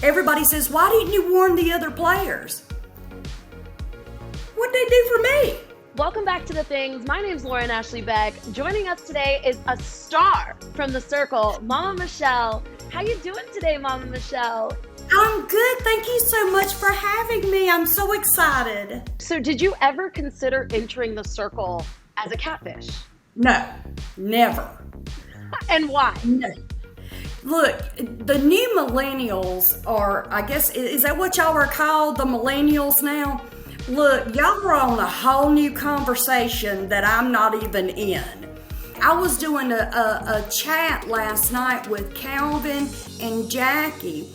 everybody says, why didn't you warn the other players? What'd they do for me? Welcome back to The Things. My name's Lauren Ashley Beck. Joining us today is a star from the circle, Mama Michelle. How you doing today, Mama Michelle? I'm good. Thank you so much for having me. I'm so excited. So did you ever consider entering the circle as a catfish? No, never. And why? No. Look, the new millennials are, I guess, is that what y'all are called, the millennials now? Look, y'all are on a whole new conversation that I'm not even in. I was doing a chat last night with Calvin and Jackie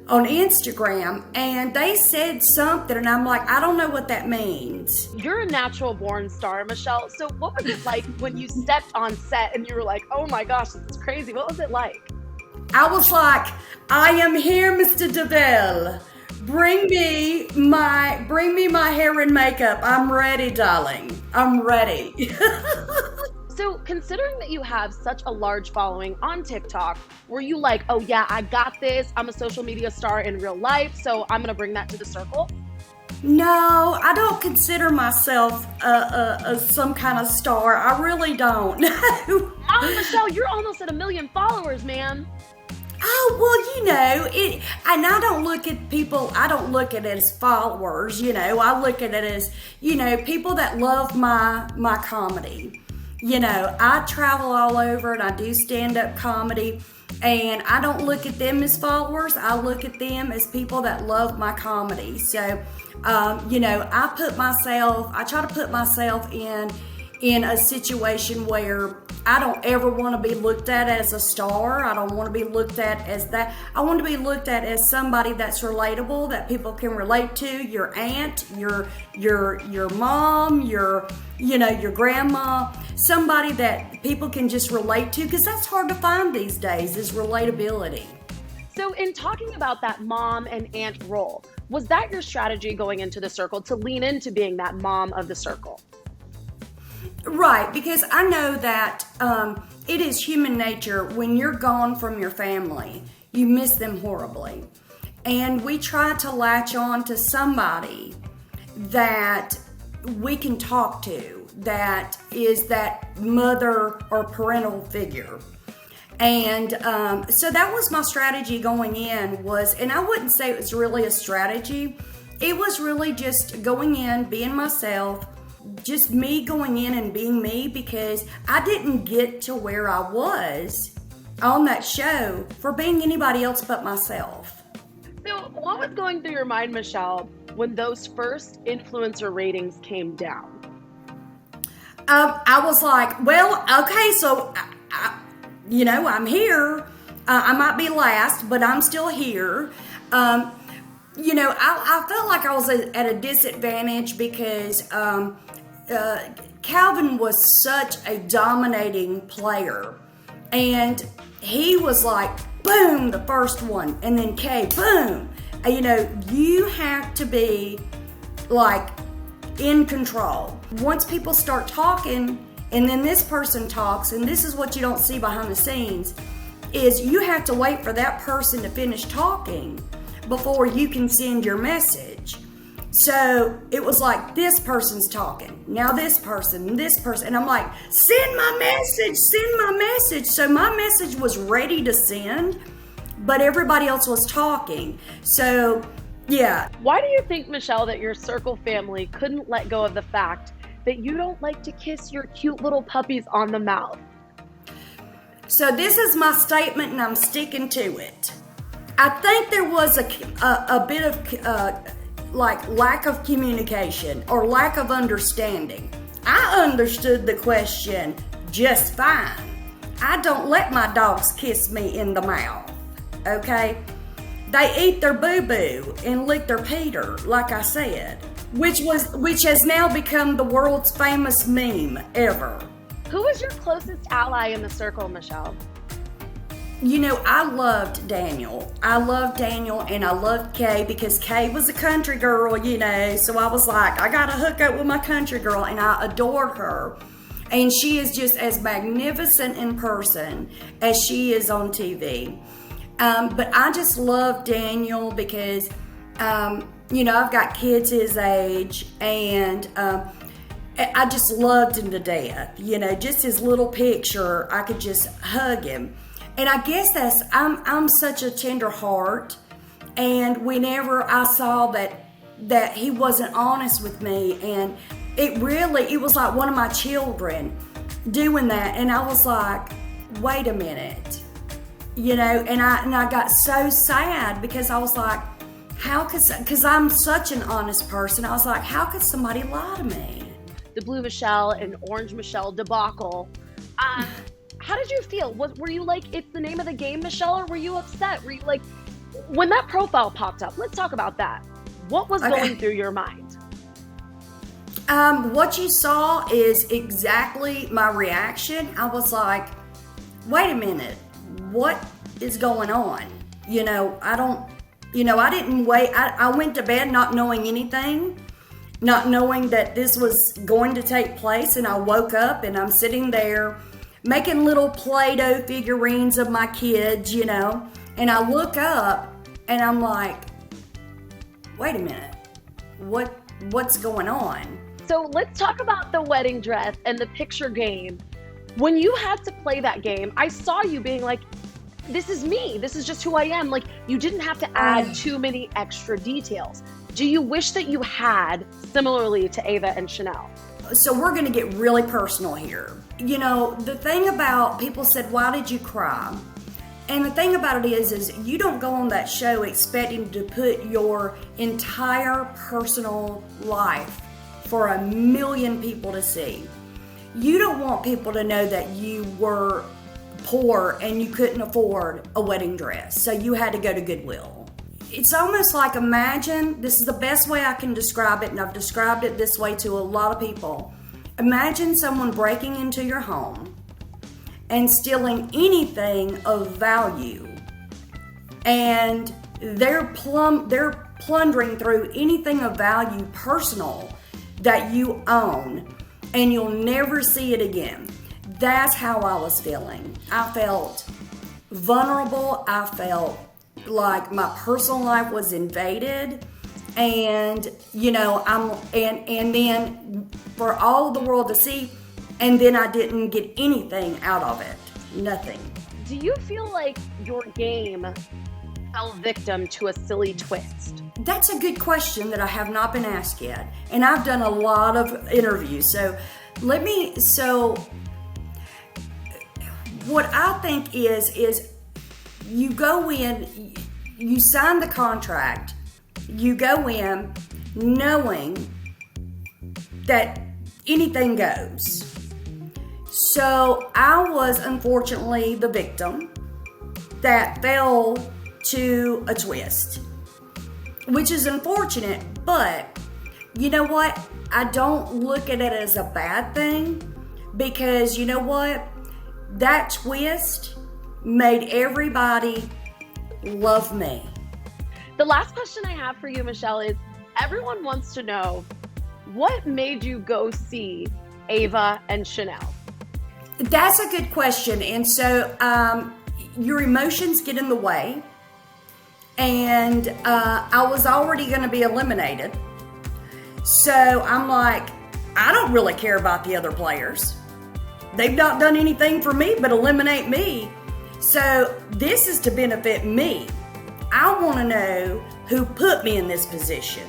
on Instagram, and they said something, and I'm like, I don't know what that means. You're a natural born star, Michelle. So what was it like when you stepped on set and you were like, oh my gosh, this is crazy? What was it like? I was like, I am here, Mr. DeVille. Bring me my hair and makeup. I'm ready, darling. I'm ready. So considering that you have such a large following on TikTok, were you like, oh yeah, I got this. I'm a social media star in real life, so I'm going to bring that to the circle? No, I don't consider myself some kind of star. I really don't. Mama Michelle, you're almost at 1 million followers, man. Oh, well, and I don't look at people, I don't look at it as followers, I look at it as, people that love my comedy. I travel all over and I do stand-up comedy, and I don't look at them as followers. I look at them as people that love my comedy. So, I try to put myself in a situation where I don't ever want to be looked at as a star. I don't want to be looked at as that. I want to be looked at as somebody that's relatable, that people can relate to. Your aunt, your mom, your grandma, somebody that people can just relate to, because that's hard to find these days, is relatability. So in talking about that mom and aunt role, was that your strategy going into the circle, to lean into being that mom of the circle? Right, because I know that it is human nature when you're gone from your family, you miss them horribly. And we try to latch on to somebody that we can talk to, that is that mother or parental figure. And so that was my strategy going in, and I wouldn't say it was really a strategy. It was really just going in, being myself, just me going in and being me, because I didn't get to where I was on that show for being anybody else but myself. So what was going through your mind, Michelle, when those first influencer ratings came down? I was like, well, okay, so, I'm here. I might be last, but I'm still here. I felt like I was at a disadvantage because Calvin was such a dominating player, and he was like, boom, the first one, and then Kay, boom. You have to be like in control. Once people start talking, and then this person talks, and this is what you don't see behind the scenes, is you have to wait for that person to finish talking before you can send your message. So it was like, this person's talking, now this person, and I'm like, send my message. So my message was ready to send, but everybody else was talking. So, yeah. Why do you think, Michelle, that your circle family couldn't let go of the fact that you don't like to kiss your cute little puppies on the mouth? So this is my statement, and I'm sticking to it. I think there was a bit of lack of communication or lack of understanding. I understood the question just fine. I don't let my dogs kiss me in the mouth, okay? They eat their boo-boo and lick their Peter, like I said, which has now become the world's famous meme ever. Who was your closest ally in the circle, Michelle? I loved Daniel. And I loved Kay, because Kay was a country girl, so I was like, I gotta hook up with my country girl, and I adored her. And she is just as magnificent in person as she is on TV. But I just love Daniel because, I've got kids his age, and I just loved him to death. Just his little picture, I could just hug him. And I guess I'm such a tender heart. And whenever I saw that he wasn't honest with me, and it was like one of my children doing that, and I was like, wait a minute, and I got so sad because I was like, because I'm such an honest person, I was like, how could somebody lie to me? The Blue Michelle and Orange Michelle debacle. How did you feel? Were you like, it's the name of the game, Michelle, or were you upset? Were you like, when that profile popped up, let's talk about that. What was going through your mind? What you saw is exactly my reaction. I was like, wait a minute, what is going on? I didn't wait. I went to bed not knowing anything, not knowing that this was going to take place. And I woke up and I'm sitting there making little Play-Doh figurines of my kids, and I look up and I'm like, wait a minute, what's going on? So let's talk about the wedding dress and the picture game. When you had to play that game, I saw you being like, this is me. This is just who I am. Like, you didn't have to add too many extra details. Do you wish that you had, similarly to Ava and Chanel? So we're going to get really personal here. The thing about, people said, why did you cry? And the thing about it is you don't go on that show expecting to put your entire personal life for 1 million people to see. You don't want people to know that you were poor and you couldn't afford a wedding dress, so you had to go to Goodwill. It's almost like, imagine, this is the best way I can describe it, and I've described it this way to a lot of people. Imagine someone breaking into your home and stealing anything of value, and they're plundering through anything of value personal that you own, and you'll never see it again. That's how I was feeling. I felt vulnerable. I felt like my personal life was invaded, and and then for all the world to see, and then I didn't get anything out of it. Nothing. Do you feel like your game fell victim to a silly twist? That's a good question that I have not been asked yet. And I've done a lot of interviews. So what I think is you go in, you sign the contract, you go in knowing that anything goes. So I was unfortunately the victim that fell to a twist, which is unfortunate, but you know what? I don't look at it as a bad thing, because you know what? That twist made everybody love me. The last question I have for you, Michelle, is everyone wants to know, what made you go see Ava and Chanel? That's a good question. And so your emotions get in the way. And I was already going to be eliminated. So I'm like, I don't really care about the other players. They've not done anything for me but eliminate me. So this is to benefit me. I want to know who put me in this position.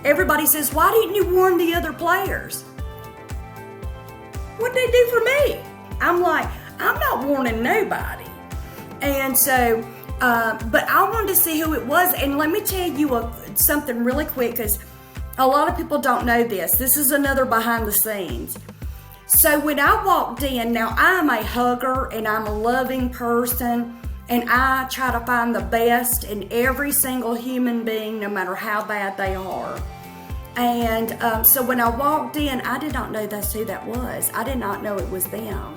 Everybody says, why didn't you warn the other players? What'd they do for me? I'm like, I'm not warning nobody. And so, but I wanted to see who it was. And let me tell you something really quick, because a lot of people don't know this. This is another behind the scenes. So when I walked in, now I'm a hugger and I'm a loving person, and I try to find the best in every single human being, no matter how bad they are. And so when I walked in, I did not know that's who that was. I did not know it was them.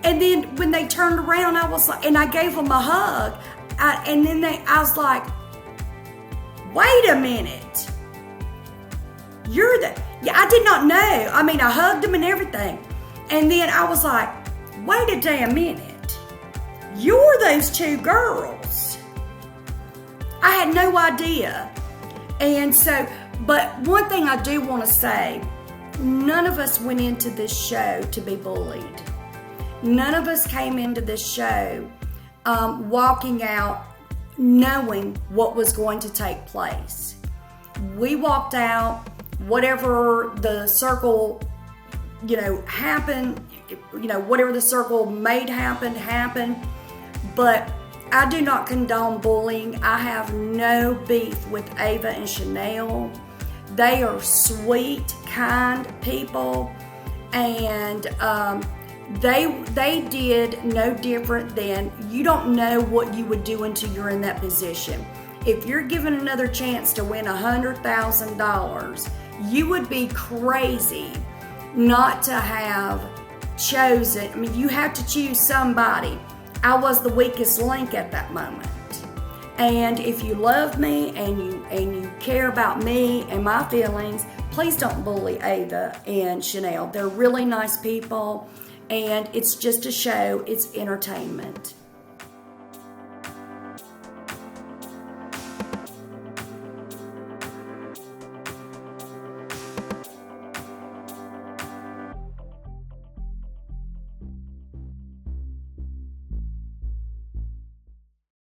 And then when they turned around, I was like, and I gave them a hug. I was like, wait a minute. I did not know. I mean, I hugged them and everything. And then I was like, wait a damn minute. You're those two girls. I had no idea. And so, but one thing I do want to say, none of us went into this show to be bullied. None of us came into this show walking out knowing what was going to take place. We walked out, whatever the circle, happened, whatever the circle made happen. But I do not condone bullying. I have no beef with Ava and Chanel. They are sweet, kind people, and they did no different than, you don't know what you would do until you're in that position. If you're given another chance to win $100,000, you would be crazy not to have chosen. I mean, you have to choose somebody. I was the weakest link at that moment. And if you love me and you care about me and my feelings, please don't bully Ava and Chanel. They're really nice people, and it's just a show. It's entertainment.